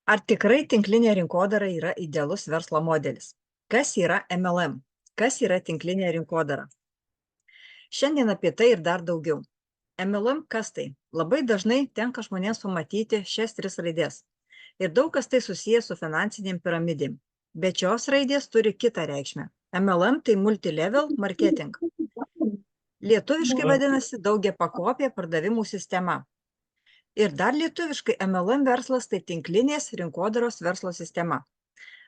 Ar tikrai tinklinė rinkodara yra idealus verslo modelis? Kas yra MLM? Kas yra tinklinė rinkodara? Šiandien apie tai ir dar daugiau. MLM kas tai? Labai dažnai tenka žmonėms pamatyti šias 3 raidės. Ir daug kas tai susijęs su finansiniam piramidėm. Bet šios raidės turi kitą reikšmę. MLM tai multilevel marketing. Lietuviškai vadinasi daugiapakopė pardavimų sistema. Ir dar lietuviškai MLM verslas tai tinklinės rinkodaros verslo sistema.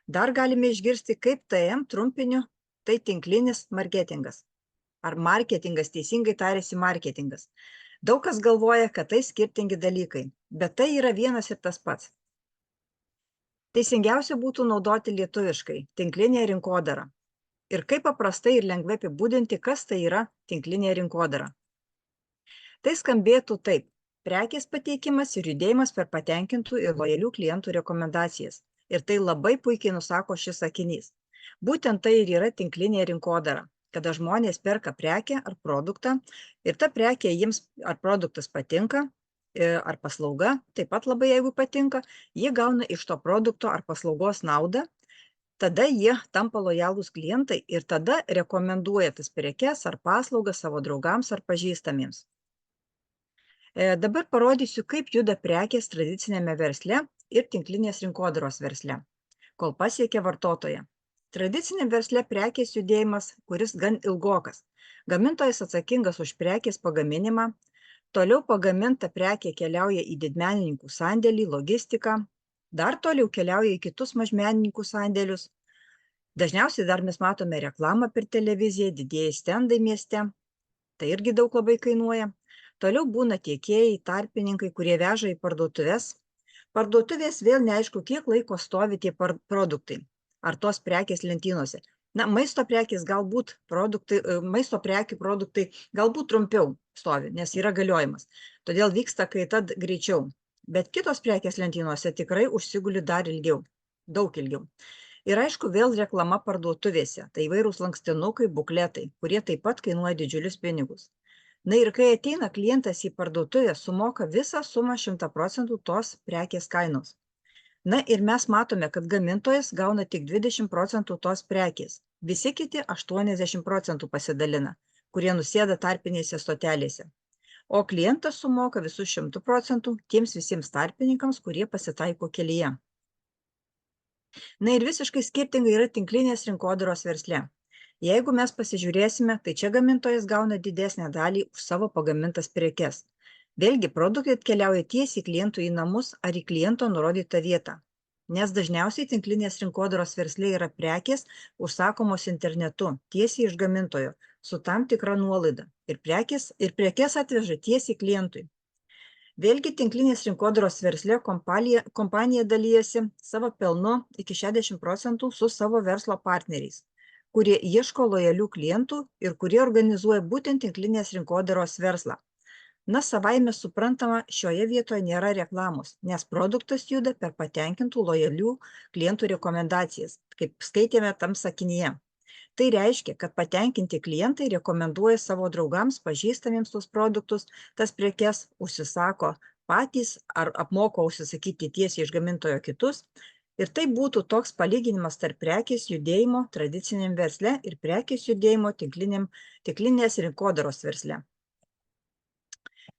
Dar galime išgirsti kaip TM trumpiniu, tai tinklinis marketingas. Ar marketingas, teisingai tariasi marketingas. Daug kas galvoja, kad tai skirtingi dalykai, bet tai yra vienas ir tas pats. Teisingiausia būtų naudoti lietuviškai tinklinė rinkodara. Ir kaip paprastai ir lengvai apibūdinti, kas tai yra tinklinė rinkodara. Tai skambėtų taip: prekės pateikimas ir judėjimas per patenkintų ir lojalių klientų rekomendacijas. Ir tai labai puikiai nusako šis sakinys. Būtent tai ir yra tinklinė rinkodara, kada žmonės perka prekę ar produktą ir ta prekė jiems ar produktas patinka, ar paslauga, taip pat labai jeigu patinka, jie gauna iš to produkto ar paslaugos naudą, tada jie tampa lojalūs klientai ir tada rekomenduoja tas prekes ar paslaugas savo draugams ar pažįstamiems. Dabar parodysiu, kaip juda prekės tradicinėme versle ir tinklinės rinkodaros versle, kol pasiekia vartotoją. Tradiciniam versle prekės judėjimas, kuris gan ilgokas. Gamintojas atsakingas už prekės pagaminimą, toliau pagaminta prekė keliauja į didmenininkų sandėlį, logistiką, dar toliau keliauja į kitus mažmenininkų sandėlius. Dažniausiai dar mes matome reklamą per televiziją, didieji stendai mieste, tai irgi daug labai kainuoja. Toliau būna tiekėjai, tarpininkai, kurie veža į parduotuves. Parduotuvės vėl neaišku, kiek laiko stovi tie produktai. Ar tos prekės lentynose. Maisto prekės galbūt maisto prekių produktai galbūt trumpiau stovi, nes yra galiojimas. Todėl vyksta kaita greičiau. Bet kitos prekės lentynose tikrai užsiguli dar ilgiau, daug ilgiau. Ir aišku, vėl reklama parduotuvėse. Tai įvairūs lankstinukai, bukletai, kurie taip pat kainuoja didžiulius pinigus. Na ir kai ateina klientas į parduotuvę, sumoka visą sumą 100% tos prekės kainos. Na ir mes matome, kad gamintojas gauna tik 20% tos prekės. Visi kiti 80% pasidalina, kurie nusėda tarpinėse stotelėse. O klientas sumoka visus 100% tiems visiems tarpininkams, kurie pasitaiko kelyje. Na ir visiškai skirtingai yra tinklinės rinkodaros versle. Jeigu mes pasižiūrėsime, tai čia gamintojas gauna didesnę dalį už savo pagamintas prekes. Vėlgi, produktai atkeliauja tiesiai klientų į namus ar į kliento nurodytą vietą. Nes dažniausiai tinklinės rinkodaros versle yra prekės užsakomos internetu, tiesiai iš gamintojo, su tam tikra nuolaida. Ir prekes atveža tiesiai klientui. Vėlgi, tinklinės rinkodaros versle kompanija dalyjasi savo pelnu iki 60% su savo verslo partneriais, kurie ieško lojalių klientų ir kurie organizuoja būtent tinklinės rinkodaros verslą. Na, savaime suprantama, šioje vietoje nėra reklamos, nes produktas juda per patenkintų lojalių klientų rekomendacijas, kaip skaitėme tam sakinyje. Tai reiškia, kad patenkinti klientai rekomenduoja savo draugams, pažįstamiems tos produktus, tas prekes užsisako patys ar apmoko užsisakyti tiesiai iš gamintojo kitus. Ir tai būtų toks palyginimas tarp prekės judėjimo tradiciniam versle ir prekės judėjimo tinklinės rinkodaros versle.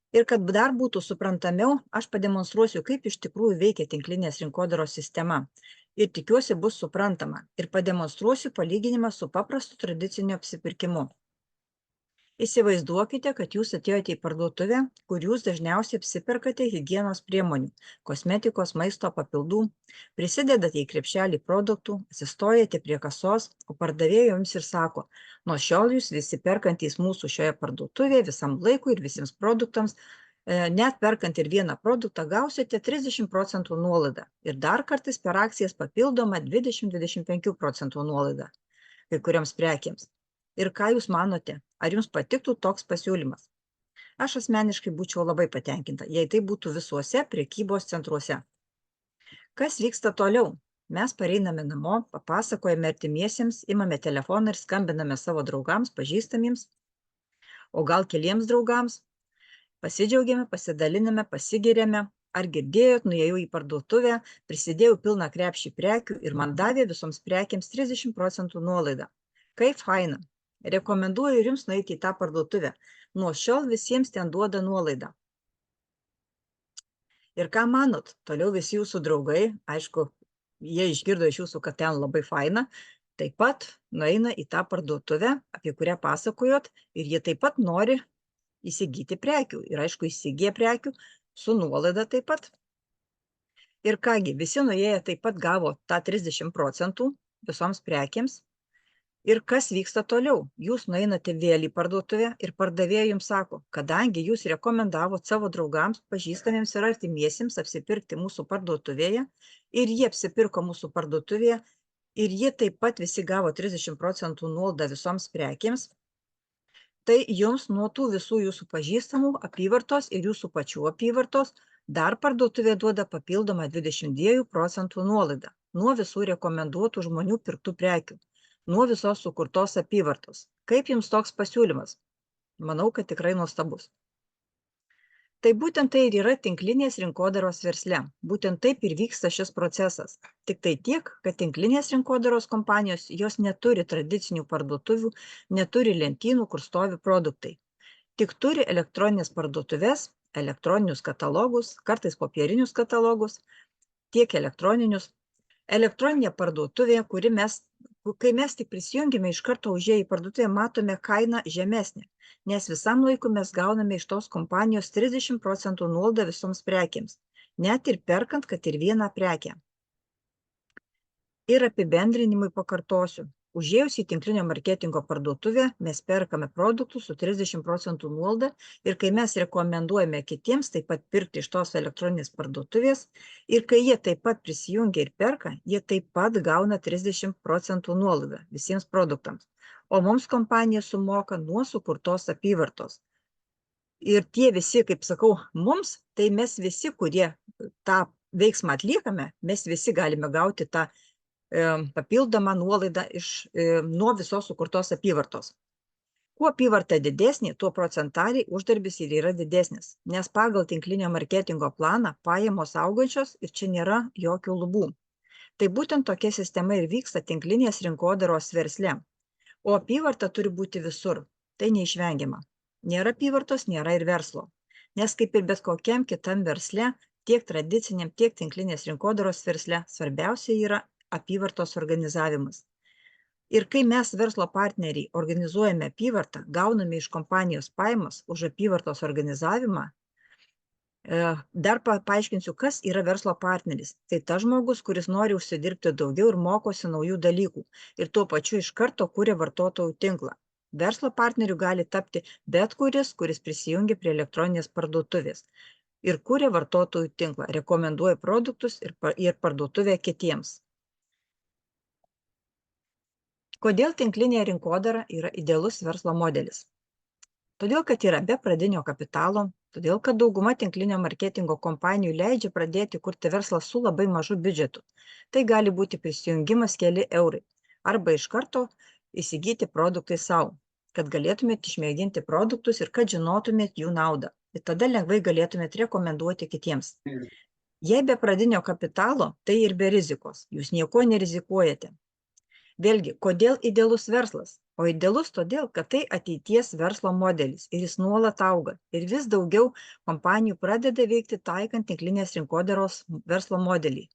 Ir kad dar būtų suprantamiau, aš pademonstruosiu, kaip iš tikrųjų veikia tinklinės rinkodaros sistema. Ir tikiuosi bus suprantama. Ir pademonstruosiu palyginimą su paprastu tradiciniu apsipirkimu. Įsivaizduokite, kad jūs atėjote į parduotuvę, kur jūs dažniausiai apsiperkate higienos priemonių, kosmetikos, maisto papildų, prisidedate į krepšelį produktų, atsistojate prie kasos, o pardavėja jums ir sako: nuo šiol jūs visi perkantys mūsų šioje parduotuvėje visam laikui ir visiems produktams, net perkant ir vieną produktą, gausite 30% nuolaidą ir dar kartais per akcijas papildomą 20–25% nuolaidą kai kurioms prekėms. Ir ką jūs manote, ar jums patiktų toks pasiūlymas? Aš asmeniškai būčiau labai patenkinta, jei tai būtų visuose prekybos centruose. Kas vyksta toliau? Mes pareiname namo, papasakojame artimiesiems, imame telefoną ir skambiname savo draugams, pažįstamiems, o gal keliems draugams. Pasidžiaugiame, pasidaliname, pasigiriame, Ar girdėjot, nuėjau į parduotuvę, prisidėjau pilną krepšį prekių ir man davė visoms prekiams 30% nuolaidą. Kaip faina. Rekomenduoju ir jums nueiti į tą parduotuvę. Nuo šiol visiems ten duoda nuolaidą. Ir ką manot, toliau visi jūsų draugai, aišku, jie išgirdo iš jūsų, kad ten labai faina, taip pat nueina į tą parduotuvę, apie kurią pasakojot, ir jie taip pat nori įsigyti prekių. Ir aišku, įsigyja prekių su nuolaida taip pat. Ir kągi, visi nuėję taip pat gavo tą 30% visoms prekiams. Ir kas vyksta toliau? Jūs nueinate vėl į parduotuvę ir pardavėja jums sako, kadangi jūs rekomendavot savo draugams, pažįstamiems ir artimiesiems apsipirkti mūsų parduotuvėje ir jie apsipirko mūsų parduotuvėje ir jie taip pat visi gavo 30% nuolaidą visoms prekiams, tai jums nuo tų visų jūsų pažįstamų apyvartos ir jūsų pačių apyvartos dar parduotuvė duoda papildomą 22% nuolaidą nuo visų rekomenduotų žmonių pirktų prekių, nuo visos sukurtos apyvartos. Kaip jums toks pasiūlymas? Manau, kad tikrai nuostabus. Tai būtent tai ir yra tinklinės rinkodaros versle. Būtent taip ir vyksta šis procesas. Tik tai tiek, kad tinklinės rinkodaros kompanijos jos neturi tradicinių parduotuvių, neturi lentynų, kur stovi produktai. Tik turi elektroninės parduotuves, elektroninius katalogus, kartais popierinius katalogus, tiek elektroninius. Elektroninė parduotuvė, kai mes tik prisijungime, iš karto užėję į parduotuvę matome kainą žemesnę, nes visam laiku mes gauname iš tos kompanijos 30% nuolaidą visoms prekiams, net ir perkant, kad ir vieną prekę. Ir apibendrinimui pakartosiu. Užėjus į tinklinio marketingo parduotuvę, mes perkame produktus su 30% nuolaida ir kai mes rekomenduojame kitiems taip pat pirkti iš tos elektroninės parduotuvės ir kai jie taip pat prisijungia ir perka, jie taip pat gauna 30% nuolaidą visiems produktams. O mums kompanija sumoka nuo sukurtos apyvartos. Ir tie visi, kaip sakau, mums, tai mes visi, kurie tą veiksmą atliekame, mes visi galime gauti tą papildomą nuolaidą nuo visos sukurtos apyvartos. Kuo apyvarta didesnė, tuo procentaliai uždarbis ir yra didesnis, nes pagal tinklinio marketingo planą pajamos augančios ir čia nėra jokių lubų. Tai būtent tokia sistema ir vyksta tinklinės rinkodaros versle. O apyvarta turi būti visur. Tai neišvengiama. Nėra apyvartos, nėra ir verslo. Nes kaip ir bet kokiam kitam versle, tiek tradiciniam, tiek tinklinės rinkodaros versle, svarbiausia yra apyvartos organizavimas. Ir kai mes verslo partneriai organizuojame apyvartą, gauname iš kompanijos pajamas už apyvartos organizavimą, dar paaiškinsiu, kas yra verslo partneris. Tai tas žmogus, kuris nori užsidirbti daugiau ir mokosi naujų dalykų ir tuo pačiu iš karto kuria vartotojų tinklą. Verslo partneriu gali tapti bet kuris prisijungia prie elektroninės parduotuvės ir kuria vartotojų tinklą, rekomenduoja produktus ir parduotuvę kitiems. Kodėl tinklinė rinkodara yra idealus verslo modelis? Todėl, kad yra be pradinio kapitalo, todėl, kad dauguma tinklinio marketingo kompanijų leidžia pradėti kurti verslą su labai mažu biudžetu. Tai gali būti prisijungimas keli eurai arba iš karto įsigyti produktai savo, kad galėtumėt išmėginti produktus ir kad žinotumėt jų naudą. Ir tada lengvai galėtumėt rekomenduoti kitiems. Jei be pradinio kapitalo, tai ir be rizikos. Jūs nieko nerizikuojate. Vėlgi, kodėl idealus verslas? O idealus todėl, kad tai ateities verslo modelis ir jis nuolat auga. Ir vis daugiau kompanijų pradeda veikti taikant tinklinės rinkodaros verslo modelį.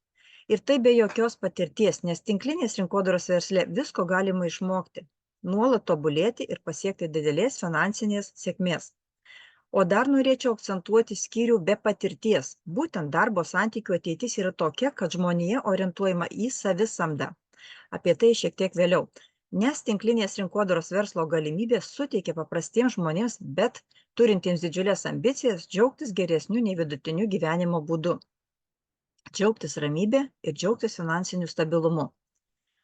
Ir tai be jokios patirties, nes tinklinės rinkodaros versle visko galima išmokti, nuolat tobulėti ir pasiekti didelės finansinės sėkmės. O dar norėčiau akcentuoti skyrių be patirties. Būtent darbo santykių ateitis yra tokia, kad žmonija orientuojama į savisamdą. Apie tai šiek tiek vėliau, nes tinklinės rinkodaros verslo galimybės suteikia paprastiems žmonėms, bet turintiems didžiulės ambicijas, džiaugtis geresniu nei vidutiniu gyvenimo būdu, džiaugtis ramybė ir džiaugtis finansiniu stabilumu.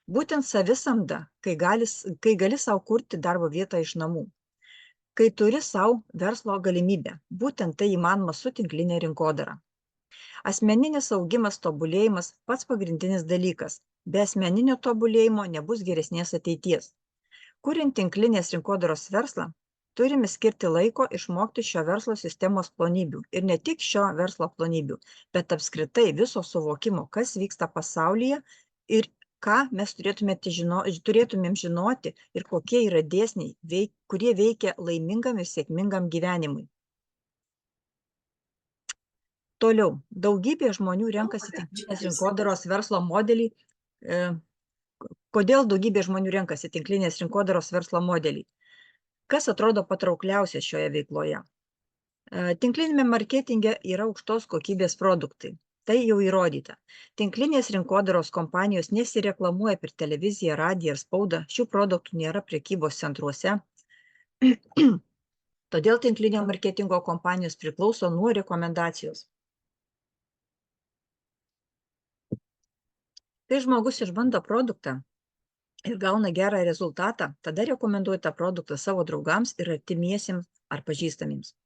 Būtent savisamda, kai gali savo kurti darbo vietą iš namų, kai turi savo verslo galimybę, būtent tai įmanoma su tinklinė rinkodara. Asmeninis augimas, tobulėjimas pats pagrindinis dalykas. Be asmeninio tobulėjimo nebus geresnės ateities. Kuriant tinklinės rinkodaros verslą, Turime skirti laiko išmokti šio verslo sistemos plonybių. Ir ne tik šio verslo plonybių, bet apskritai viso suvokimo, kas vyksta pasaulyje ir ką mes turėtumėm žinoti ir kokie yra dėsniai, kurie veikia laimingam ir sėkmingam gyvenimui. Toliau, daugybė žmonių renkasi tinklinės rinkodaros verslo modelį. Kodėl daugybė žmonių renkasi tinklinės rinkodaros verslo modelį? Kas atrodo patraukliausia šioje veikloje? Tinklinėme marketinge yra aukštos kokybės produktai. Tai jau įrodyta. Tinklinės rinkodaros kompanijos nesireklamuoja per televiziją, radiją ir spaudą. Šių produktų nėra prekybos centruose. Todėl tinklinio marketingo kompanijos priklauso nuo rekomendacijos. Kai žmogus išbando produktą ir gauna gerą rezultatą, tada rekomenduoja tą produktą savo draugams ir artimiesiems ar pažįstamiems.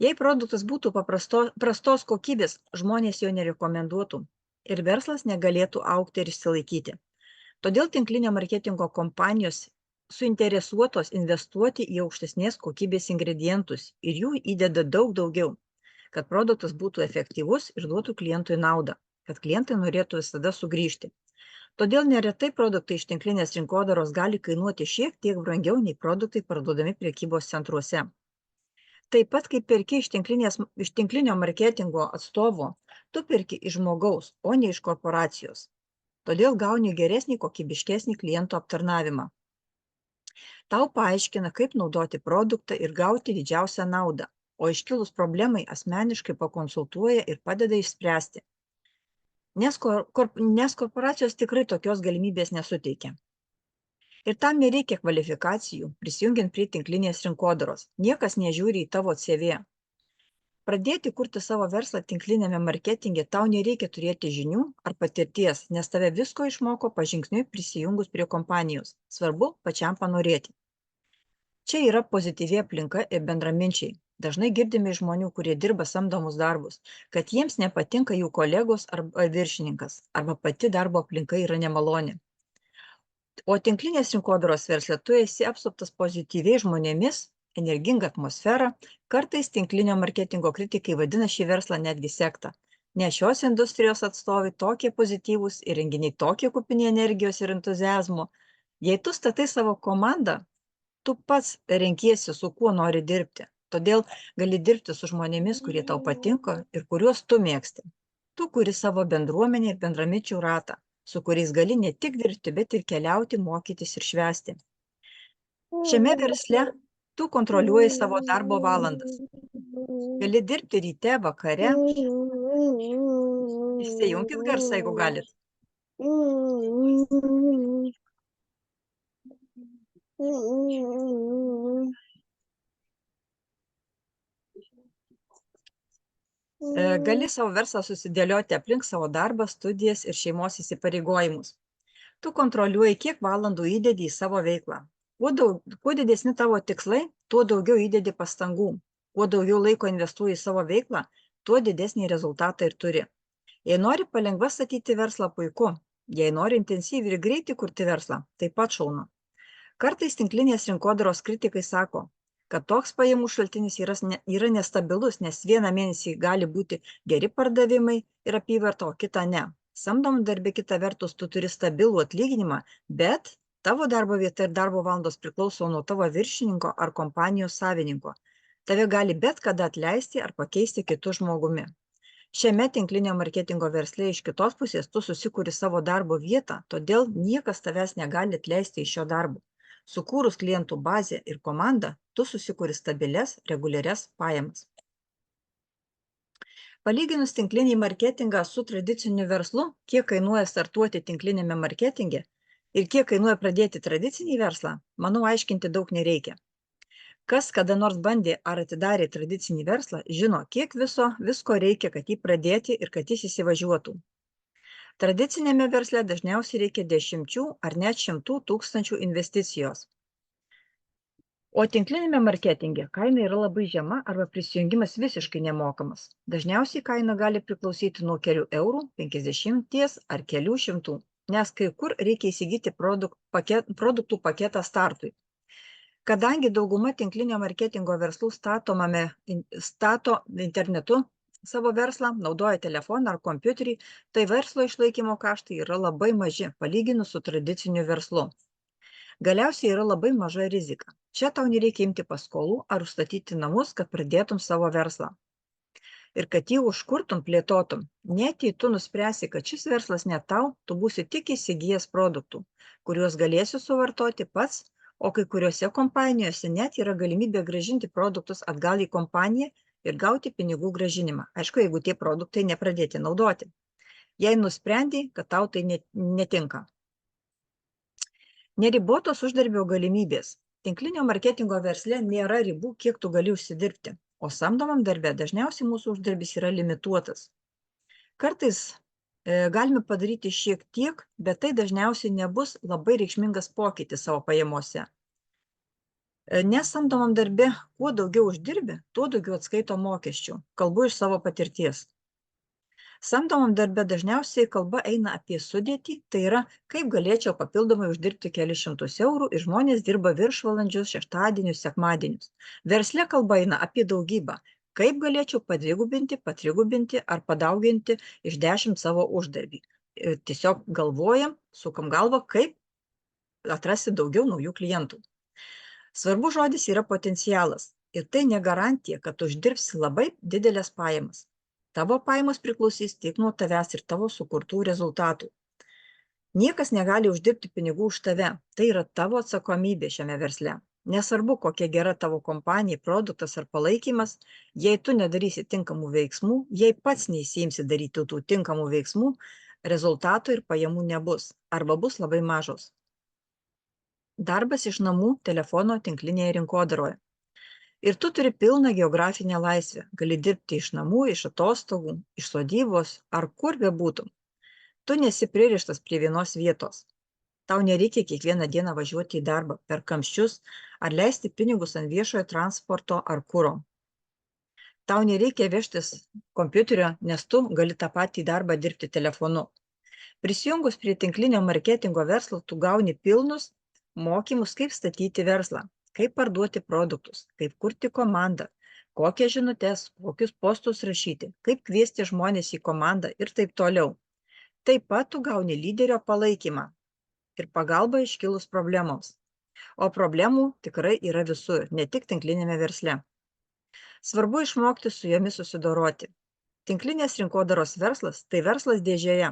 Jei produktas būtų prastos kokybės, žmonės jo nerekomenduotų ir verslas negalėtų augti ir išsilaikyti. Todėl tinklinio marketingo kompanijos suinteresuotos investuoti į aukštesnės kokybės ingredientus ir jų įdeda daug daugiau, kad produktas būtų efektyvus ir duotų klientui naudą, kad klientai norėtų visada sugrįžti. Todėl neretai produktai iš tinklinės rinkodaros gali kainuoti šiek tiek brangiau nei produktai parduodami prekybos centruose. Taip pat, kaip perki iš tinklinio marketingo atstovo, tu perki iš žmogaus, o ne iš korporacijos. Todėl gauni geresnį, kokybiškesnį klientų aptarnavimą. Tau paaiškina, kaip naudoti produktą ir gauti didžiausią naudą, o iškilus problemai asmeniškai pakonsultuoja ir padeda išspręsti. Nes korporacijos tikrai tokios galimybės nesuteikia. Ir tam nereikia kvalifikacijų, prisijungiant prie tinklinės rinkodaros. Niekas nežiūri į tavo CV. Pradėti kurti savo verslą tinklinėme marketinge tau nereikia turėti žinių ar patirties, nes tave visko išmoko pažingsniui prisijungus prie kompanijos. Svarbu pačiam panorėti. Čia yra pozityvi aplinka ir bendraminčiai. Dažnai girdime iš žmonių, kurie dirba samdomus darbus, kad jiems nepatinka jų kolegos arba viršininkas, arba pati darbo aplinka yra nemaloni. O tinklinės rinkodaros versle tu esi apsuptas pozityviai žmonėmis, energinga atmosfera. Kartais tinklinio marketingo kritikai vadina šį verslą netgi sekta. Nes šios industrijos atstovai tokie pozityvūs ir renginiai tokie kupini energijos ir entuziazmo. Jei tu statai savo komandą, tu pats renkiesi, su kuo nori dirbti. Todėl gali dirbti su žmonėmis, kurie tau patinka ir kuriuos tu mėgsti. Tu kuri savo bendruomenę ir bendraminčių ratą, su kuriais gali ne tik dirbti, bet ir keliauti, mokytis ir švęsti. Šiame versle tu kontroliuoji savo darbo valandas. Gali dirbti ryte, vakare. Įsijunkit garsą, jeigu galit. Gali savo verslą susidėlioti aplink savo darbą, studijas ir šeimos įsipareigojimus. Tu kontroliuoji, kiek valandų įdedi į savo veiklą. Kuo didesni tavo tikslai, tuo daugiau įdedi pastangų. Kuo daugiau laiko investuoji į savo veiklą, tuo didesnį rezultatą ir turi. Jei nori palengva statyti verslą, puiku. Jei nori intensyviai ir greitai kurti verslą, taip pat šaunu. Kartais tinklinės rinkodaros kritikai sako, kad toks pajamų šaltinis yra nestabilus, nes vieną mėnesį gali būti geri pardavimai ir apyvarta, o kitą ne. Samdom darbę kita vertus, tu turi stabilų atlyginimą, bet tavo darbo vieta ir darbo valandos priklauso nuo tavo viršininko ar kompanijos savininko. Tave gali bet kada atleisti ar pakeisti kitu žmogumi. Šiame tinklinio marketingo versle iš kitos pusės tu susikuri savo darbo vietą, todėl niekas tavęs negali atleisti iš šio darbo. Sukūrus klientų bazę ir komandą, tu susikuri stabilias, reguliarias pajamas. Palyginus tinklinį marketingą su tradiciniu verslu, kiek kainuoja startuoti tinklinėme marketinge ir kiek kainuoja pradėti tradicinį verslą, manau, aiškinti daug nereikia. Kas kada nors bandė ar atidarė tradicinį verslą, žino, kiek visko reikia, kad jį pradėti ir kad jis įsivažiuotų. Tradicinėme versle dažniausiai reikia 10 ar net 100 tūkstančių investicijos. O tinklinėme marketinge kaina yra labai žema arba prisijungimas visiškai nemokamas. Dažniausiai kaina gali priklausyti nuo kelių eurų, 50 ar kelių šimtų, nes kai kur reikia įsigyti produktų paketą startui. Kadangi dauguma tinklinio marketingo verslų stato internetu savo verslą, naudoja telefoną ar kompiuterį, tai verslo išlaikymo kaštai yra labai maži, palyginus su tradiciniu verslu. Galiausiai yra labai maža rizika. Čia tau nereikia imti paskolų ar užstatyti namus, kad pradėtum savo verslą. Ir kad jį užkurtum, plėtotum, net jei tu nuspręsi, kad šis verslas ne tau, tu būsi tik įsigijęs produktų, kuriuos galėsi suvartoti pats, o kai kuriuose kompanijose net yra galimybė grąžinti produktus atgal į kompaniją ir gauti pinigų grąžinimą. Aišku, jeigu tie produktai nepradėti naudoti. Jei nusprendei, kad tau tai netinka. Neribotos uždarbio galimybės. Tinklinio marketingo versle nėra ribų, kiek tu gali užsidirbti, o samdomam darbe dažniausiai mūsų uždarbis yra limituotas. Kartais galime padaryti šiek tiek, bet tai dažniausiai nebus labai reikšmingas pokytis savo pajamose. Nes samdomam darbe, kuo daugiau uždirbi, tuo daugiau atskaito mokesčių. Kalbu iš savo patirties. Samdomam darbe dažniausiai kalba eina apie sudėtį, tai yra, kaip galėčiau papildomai uždirbti kelis šimtus eurų ir žmonės dirba viršvalandžius, šeštadienius, sekmadienius. Versle kalba eina apie daugybą, kaip galėčiau padvigubinti, patrigubinti ar padauginti iš 10 savo uždarbį. Ir tiesiog galvojam, sukam galvą, kaip atrasti daugiau naujų klientų. Svarbus žodis yra potencialas ir tai ne garantija, kad uždirbsi labai didelės pajamas. Tavo pajamos priklausys tik nuo tavęs ir tavo sukurtų rezultatų. Niekas negali uždirbti pinigų už tave. Tai yra tavo atsakomybė šiame versle. Nesvarbu, kokia gera tavo kompanija, produktas ar palaikymas, jei tu nedarysi tinkamų veiksmų, jei pats neįsiimsi daryti tų tinkamų veiksmų, rezultatų ir pajamų nebus arba bus labai mažos. Darbas iš namų, telefono, tinklinėje rinkodaroje. Ir tu turi pilną geografinę laisvę. Gali dirbti iš namų, iš atostogų, iš sodybos ar kur bebūtum. Tu nesi pririštas prie vienos vietos. Tau nereikia kiekvieną dieną važiuoti į darbą per kamščius ar leisti pinigus ant viešojo transporto ar kuro. Tau nereikia vežtis kompiuterio, nes tu gali tą patį darbą dirbti telefonu. Prisijungus prie tinklinio marketingo verslo, tu gauni pilnus mokymus, kaip statyti verslą, kaip parduoti produktus, kaip kurti komandą, kokias žinutes, kokius postus rašyti, kaip kviesti žmonės į komandą ir taip toliau. Taip pat tu gauni lyderio palaikymą ir pagalbą iškilus problemoms. O problemų tikrai yra visur, ne tik tinklinėme versle. Svarbu išmokti su jomis susidoroti. Tinklinės rinkodaros verslas – tai verslas dėžėje.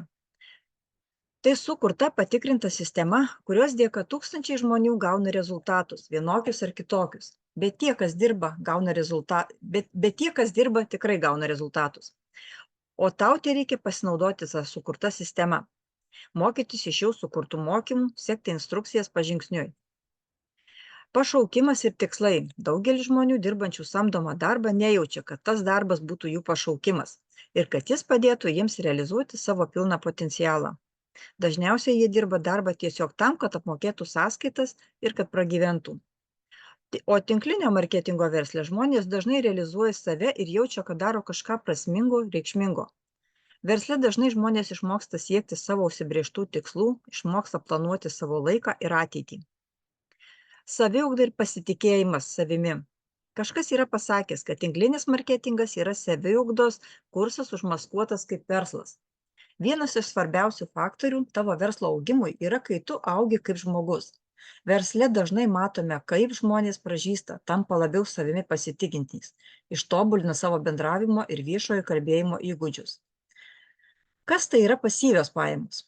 Tai sukurta patikrinta sistema, kurios dėka tūkstančiai žmonių gauna rezultatus, vienokius ar kitokius. Bet tie, kas dirba, tikrai gauna rezultatus. O tau tai reikia pasinaudoti tą sukurtą sistemą. Mokytis iš jau sukurtų mokymų, sekti instrukcijas pažingsniui. Pašaukimas ir tikslai. Daugelis žmonių dirbančių samdomą darbą nejaučia, kad tas darbas būtų jų pašaukimas ir kad jis padėtų jiems realizuoti savo pilną potencialą. Dažniausiai jie dirba darbą tiesiog tam, kad apmokėtų sąskaitas ir kad pragyventų. O tinklinio marketingo versle žmonės dažnai realizuoja save ir jaučia, kad daro kažką prasmingo, reikšmingo. Versle dažnai žmonės išmoksta siekti savo užsibrėžtų tikslų, išmoksta planuoti savo laiką ir ateitį. Saviugda ir pasitikėjimas savimi. Kažkas yra pasakęs, kad tinklinis marketingas yra saviugdos kursas užmaskuotas kaip verslas. Vienas iš svarbiausių faktorių tavo verslo augimui yra, kai tu augi kaip žmogus. Versle dažnai matome, kaip žmonės pražysta, tampa labiau savimi pasitikintys, ištobulina savo bendravimo ir viešojo kalbėjimo įgūdžius. Kas tai yra pasyvios pajamos?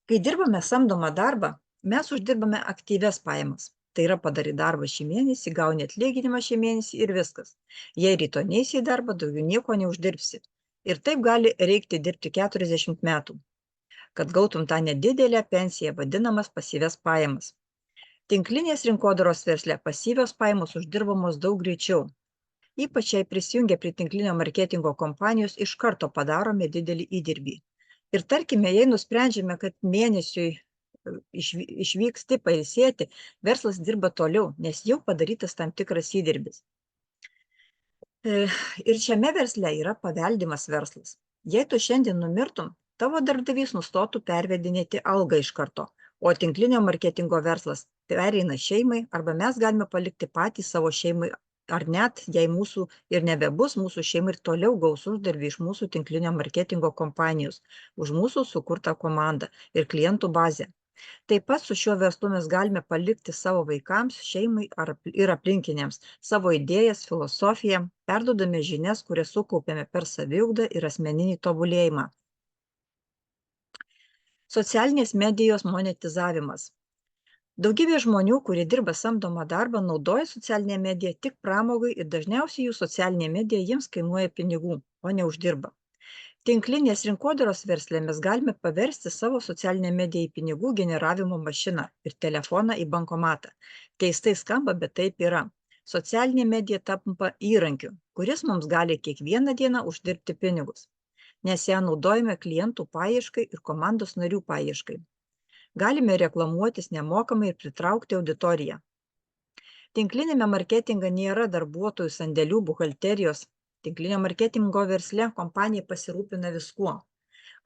Kai dirbame samdomą darbą, mes uždirbame aktyvias pajamas. Tai yra padarai darbą šį mėnesį, gauni atlyginimą šį mėnesį ir viskas. Jei rytoj neisi į darbą, daugiau nieko neuždirbsi. Ir taip gali reikti dirbti 40 metų, kad gautum tą nedidelę pensiją, vadinamas pasyvias pajamas. Tinklinės rinkodaros versle pasyvios pajamos uždirbamos daug greičiau. Ypač jei prisijungia prie tinklinio marketingo kompanijos, iš karto padarome didelį įdirbį. Ir tarkime, jei nusprendžiame, kad mėnesiui išvyksti pailsėti, verslas dirba toliau, nes jau padarytas tam tikras įdirbis. Ir šiame versle yra paveldimas verslas. Jei tu šiandien numirtum, tavo darbdavys nustotų pervedinėti algą iš karto, O tinklinio marketingo verslas pereina šeimai, arba mes galime palikti patys savo šeimai, ar net, jei mūsų ir nebebus, mūsų šeima ir toliau gaus uždarbį iš mūsų tinklinio marketingo kompanijos, už mūsų sukurtą komandą ir klientų bazę. Taip pat su šiuo verslu mes galime palikti savo vaikams, šeimai ir aplinkiniams savo idėjas, filosofiją, perduodami žinias, kurias sukaupėme per saviugdą ir asmeninį tobulėjimą. Socialinės medijos monetizavimas. Daugybė žmonių, kurie dirba samdomą darbą, naudoja socialinę mediją tik pramogai ir dažniausiai jų socialinė medija jiems kainuoja pinigų, o ne uždirba. Tinklinės rinkodaros versle mes galime paversti savo socialinę mediją į pinigų generavimo mašiną ir telefoną į bankomatą. Keistai skamba, bet taip yra. Socialinė medija tampa įrankiu, kuris mums gali kiekvieną dieną uždirbti pinigus, nes ją naudojame klientų paieškai ir komandos narių paieškai. Galime reklamuotis nemokamai ir pritraukti auditoriją. Tinklinėme marketinge nėra darbuotojų, sandėlių, buhalterijos. Tinklinio marketingo versle kompanija pasirūpina viskuo.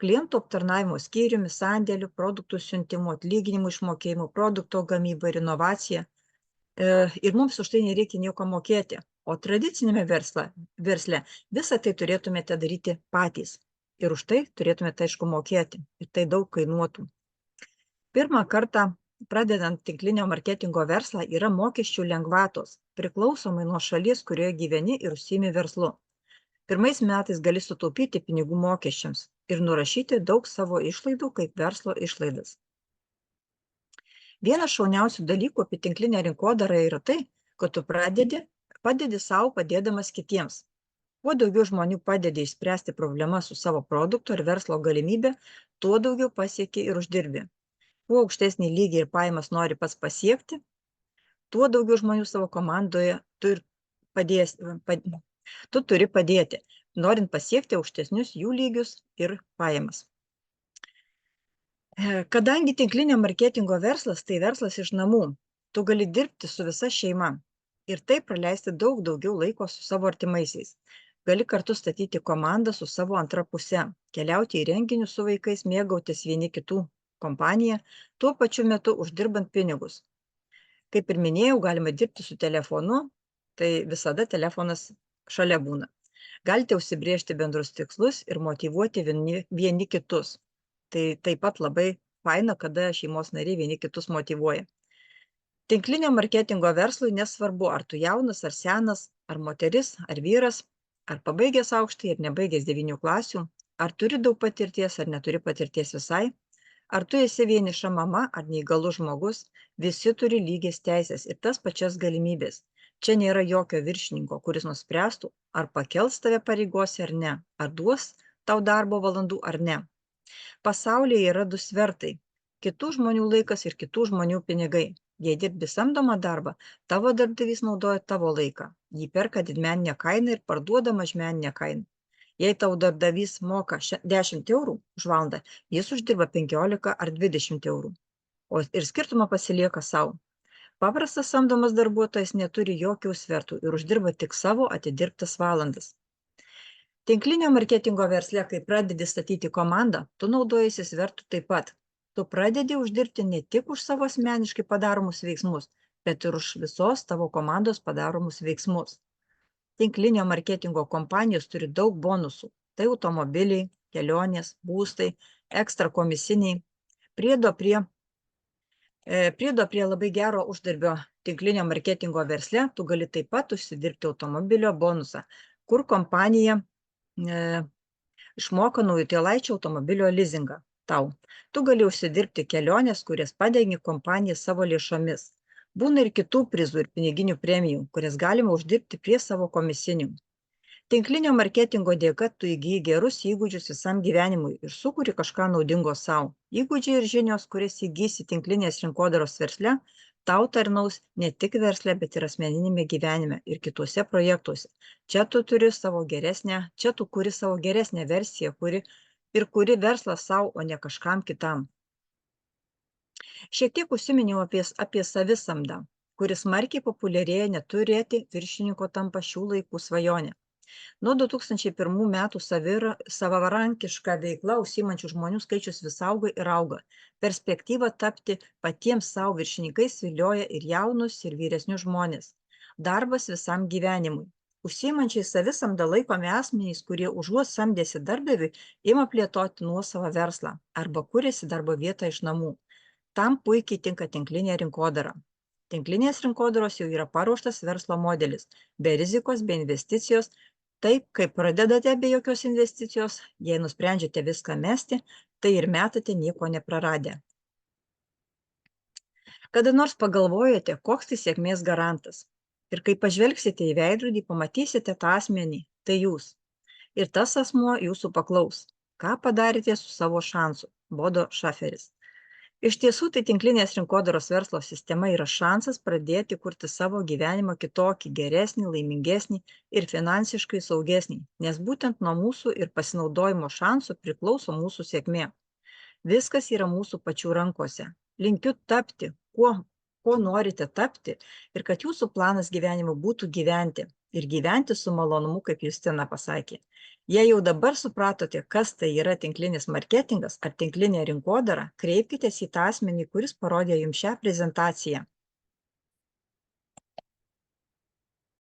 Klientų aptarnavimo skyriumi, sandėliu, produktų siuntimu, atlyginimų išmokėjimu, produkto gamyba ir inovacija. Ir mums už tai nereikia nieko mokėti. O tradicinėme versle visą tai turėtumėte daryti patys. Ir už tai turėtumėte, aišku, mokėti. Ir tai daug kainuotų. Pirmą kartą pradedant tinklinio marketingo verslą yra mokesčių lengvatos, priklausomai nuo šalies, kurioje gyveni ir užsiimi verslu. Pirmais metais gali sutaupyti pinigų mokesčiams ir nurašyti daug savo išlaidų kaip verslo išlaidas. Vienas šauniausių dalykų apie tinklinę rinkodarą yra tai, kad tu padedi savo padėdamas kitiems. Kuo daugiau žmonių padedi išspręsti problemas su savo produktu ir verslo galimybė, tuo daugiau pasieki ir uždirbi. Kuo aukštesnį lygį ir pajamas nori pats pasiekti, tuo daugiau žmonių savo komandoje tu turi padėti, norint pasiekti aukštesnius jų lygius ir pajamas. Kadangi tinklinio marketingo verslas tai verslas iš namų, tu gali dirbti su visa šeima ir taip praleisti daug daugiau laiko su savo artimaisiais. Gali kartu statyti komandą su savo antra puse, keliauti į renginius su vaikais, mėgautis vieni kitų kompaniją, tuo pačiu metu uždirbant pinigus. Kaip ir minėjau, galima dirbti su telefonu, tai visada telefonas šalia būna. Galite užsibriežti bendrus tikslus ir motyvuoti vieni kitus. Tai taip pat labai faina, kada šeimos nariai vieni kitus motyvuoja. Tinklinio marketingo verslui nesvarbu, ar tu jaunas, ar senas, ar moteris, ar vyras, ar pabaigęs aukštąjį, ar nebaigęs 9 klasių, ar turi daug patirties, ar neturi patirties visai, ar tu esi vieniša mama, ar neįgalus žmogus, visi turi lygias teisės ir tas pačias galimybės. Čia nėra jokio viršininko, kuris nuspręstų, ar pakels tave pareigose ar ne, ar duos tau darbo valandų ar ne. Pasaulyje yra du svertai – kitų žmonių laikas ir kitų žmonių pinigai. Jei dirbi samdomą darbą, tavo darbdavys naudoja tavo laiką. Jį perka didmeninę kainą ir parduoda mažmeninę kainą. Jei tau darbdavys moka 10 eurų už valandą, jis uždirba 15 ar 20 eurų. Ir skirtumą pasilieka savo. Paprastas samdomas darbuotojas neturi jokių svertų ir uždirba tik savo atidirbtas valandas. Tinklinio marketingo versle, kai pradedi statyti komandą, tu naudojasi svertų taip pat. Tu pradedi uždirbti ne tik už savo asmeniškai padaromus veiksmus, bet ir už visos tavo komandos padaromus veiksmus. Tinklinio marketingo kompanijos turi daug bonusų. Tai automobiliai, kelionės, būstai, ekstra komisiniai. Priedo prie labai gero uždarbio tinklinio marketingo versle, tu gali taip pat užsidirbti automobilio bonusą, kur kompanija išmoka naujutėlaičio automobilio lizingą tau. Tu gali užsidirbti kelionės, kurias padengi kompanija savo lėšomis. Būna ir kitų prizų ir piniginių premijų, kurias galima uždirbti prie savo komisinių. Tinklinio marketingo dėka tu įgyji gerus įgūdžius visam gyvenimui ir sukuri kažką naudingo savo. Įgūdžiai ir žinios, kurias įgysi tinklinės rinkodaros versle, tau tarnaus ne tik versle, bet ir asmeninėme gyvenime ir kituose projektuose. Čia tu kuri savo geresnę versiją, kuri verslą savo, o ne kažkam kitam. Šiek tiek užsiminiau apie savisamdą, kuris smarkiai populiarėja, neturėti viršininko tampa šių laikų svajonė. Nuo 2001 metų savarankiška veikla užsiimančių žmonių skaičius vis auga ir auga. Perspektyva tapti patiems savo viršininkais vilioja ir jaunus, ir vyresnius žmonės. Darbas visam gyvenimui. Užsiimančiai savisamdą laikomi asmenys, kurie užuot samdėsi darbdaviui, ima plėtoti nuosavą verslą arba kuriasi darbo vietą iš namų. Tam puikiai tinka tinklinė rinkodara. Tinklinės rinkodaros jau yra paruoštas verslo modelis, be rizikos, be investicijos. Taip, kai pradedate be jokios investicijos, jei nusprendžiate viską mesti, tai ir metate nieko nepraradę. Kada nors pagalvojate, koks tai sėkmės garantas. Ir kai pažvelgsite į veidrodį, pamatysite tą asmenį, tai jūs. Ir tas asmuo jūsų paklaus. Ką padarėte su savo šansu? Bodo Šaferis. Iš tiesų, tai tinklinės rinkodaros verslo sistema yra šansas pradėti kurti savo gyvenimą kitokį, geresnį, laimingesnį ir finansiškai saugesnį, nes būtent nuo mūsų ir pasinaudojimo šansų priklauso mūsų sėkmė. Viskas yra mūsų pačių rankose. Linkiu tapti, kuo norite tapti ir kad jūsų planas gyvenimo būtų gyventi ir gyventi su malonumu, kaip Justina pasakė. Jei jau dabar supratote, kas tai yra tinklinis marketingas ar tinklinė rinkodara, kreipkitės į tą asmenį, kuris parodė jums šią prezentaciją.